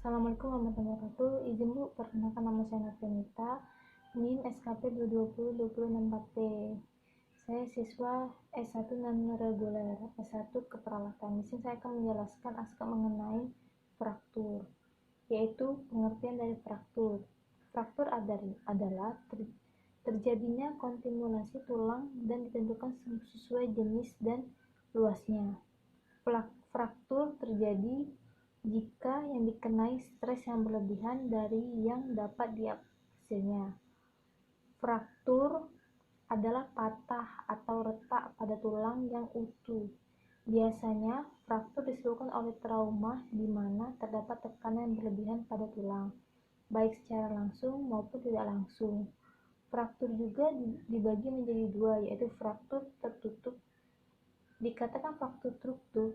Assalamualaikum warahmatullahi wabarakatuh. Izin Bu, perkenalkan nama saya Nafrenita, NIM SKP 220-264P. Saya siswa S1 non-reguler, S1 keperawatan. Di sini saya akan menjelaskan aspek mengenai fraktur, yaitu pengertian dari fraktur. Fraktur adalah terjadinya kontinuasi tulang dan ditentukan sesuai jenis dan luasnya. Fraktur terjadi jika yang dikenai stres yang berlebihan dari yang dapat diatasinya. Fraktur adalah patah atau retak pada tulang yang utuh. Biasanya, fraktur disebabkan oleh trauma di mana terdapat tekanan yang berlebihan pada tulang, baik secara langsung maupun tidak langsung. Fraktur juga dibagi menjadi dua, yaitu fraktur tertutup. Dikatakan fraktur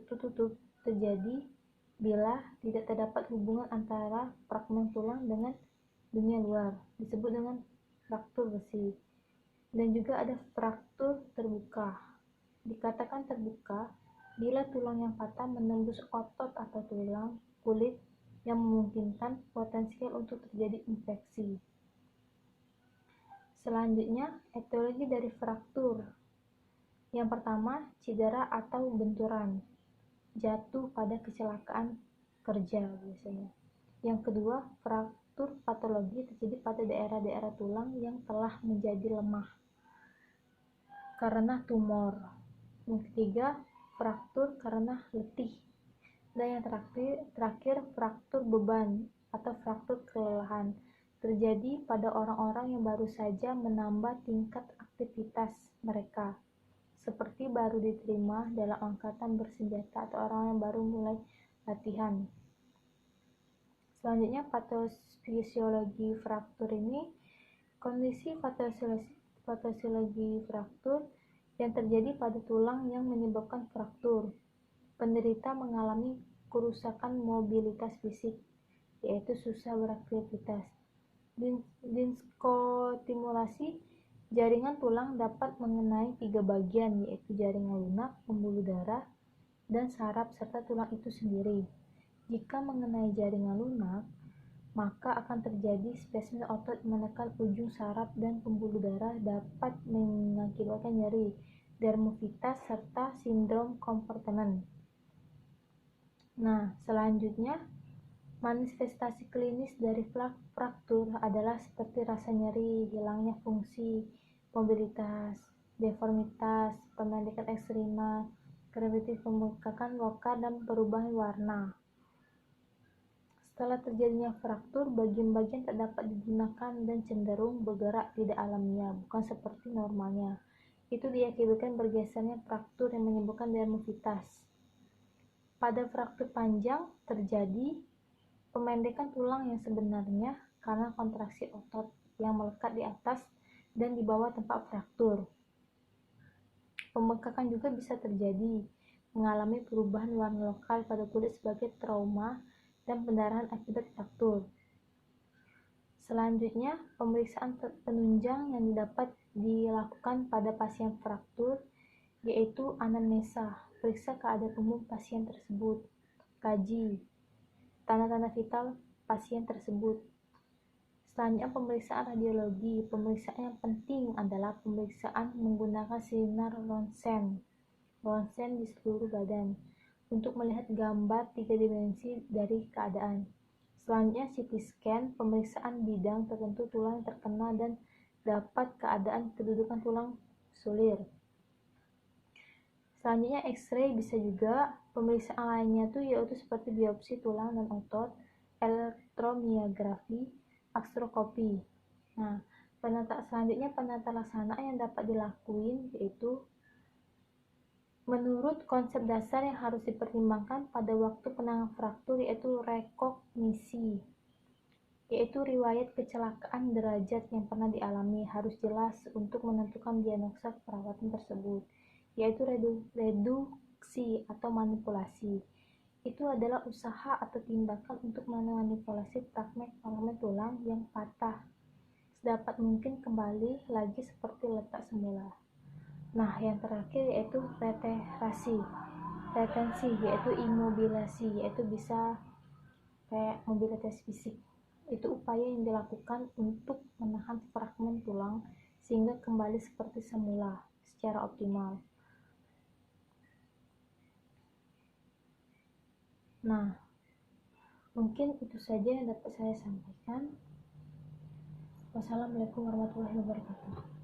tertutup terjadi bila tidak terdapat hubungan antara fragmen tulang dengan dunia luar, disebut dengan fraktur besi. Dan juga ada fraktur terbuka. Dikatakan terbuka bila tulang yang patah menembus otot atau tulang kulit yang memungkinkan potensial untuk terjadi infeksi. Selanjutnya, etiologi dari fraktur. Yang pertama, cedera atau benturan, jatuh pada kecelakaan kerja biasanya. Yang kedua, fraktur patologi terjadi pada daerah-daerah tulang yang telah menjadi lemah karena tumor. Yang ketiga, fraktur karena letih. Dan yang terakhir fraktur beban atau fraktur kelelahan terjadi pada orang-orang yang baru saja menambah tingkat aktivitas mereka, seperti baru diterima dalam angkatan bersenjata atau orang yang baru mulai latihan. Selanjutnya, patofisiologi fraktur ini kondisi patofisiologi fraktur yang terjadi pada tulang yang menyebabkan fraktur. Penderita mengalami kerusakan mobilitas fisik, yaitu susah beraktivitas. Diskostimulasi jaringan tulang dapat mengenai 3 bagian, yaitu jaringan lunak, pembuluh darah, dan saraf serta tulang itu sendiri. Jika mengenai jaringan lunak, maka akan terjadi spasme otot menekan ujung saraf dan pembuluh darah dapat mengakibatkan nyeri, dermatitis, serta sindrom kompartemen. Nah, selanjutnya, manifestasi klinis dari fraktur adalah seperti rasa nyeri, hilangnya fungsi, mobilitas, deformitas, pemendekan ekstrema, graviti, pembengkakan lokal, dan perubahan warna. Setelah terjadinya fraktur, bagian-bagian tak dapat digunakan dan cenderung bergerak tidak alamiah, bukan seperti normalnya. Itu diakibatkan bergesernya fraktur yang menyebabkan dermatitis. Pada fraktur panjang terjadi pemendekan tulang yang sebenarnya karena kontraksi otot yang melekat di atas dan di bawah tempat fraktur. Pembengkakan juga bisa terjadi, mengalami perubahan warna lokal pada kulit sebagai trauma dan pendarahan akibat fraktur. Selanjutnya, pemeriksaan penunjang yang dapat dilakukan pada pasien fraktur yaitu anamnesa, periksa keadaan umum pasien tersebut, kaji tanda-tanda vital pasien tersebut. Selanjutnya, pemeriksaan radiologi. Pemeriksaan yang penting adalah pemeriksaan menggunakan sinar ronsen di seluruh badan untuk melihat gambar 3 dimensi dari keadaan. Selanjutnya, CT scan, pemeriksaan bidang tertentu tulang yang terkena dan dapat keadaan kedudukan tulang sulir. Selanjutnya, X-ray bisa juga. Pemeriksaan lainnya yaitu seperti biopsi tulang dan otot, elektromiografi, artroskopi. Nah, selanjutnya penata laksana yang dapat dilakuin yaitu menurut konsep dasar yang harus dipertimbangkan pada waktu penanganan fraktur yaitu rekognisi, yaitu riwayat kecelakaan derajat yang pernah dialami harus jelas untuk menentukan diagnosa perawatan tersebut, yaitu reduksi atau manipulasi. Itu adalah usaha atau tindakan untuk memanipulasi fragmen tulang yang patah sedapat mungkin kembali lagi seperti letak semula. Nah, yang terakhir yaitu retensi, yaitu imobilisasi, yaitu bisa kayak mobilitas fisik. Itu upaya yang dilakukan untuk menahan fragmen tulang sehingga kembali seperti semula secara optimal. Nah, mungkin itu saja yang dapat saya sampaikan. Wassalamualaikum warahmatullahi wabarakatuh.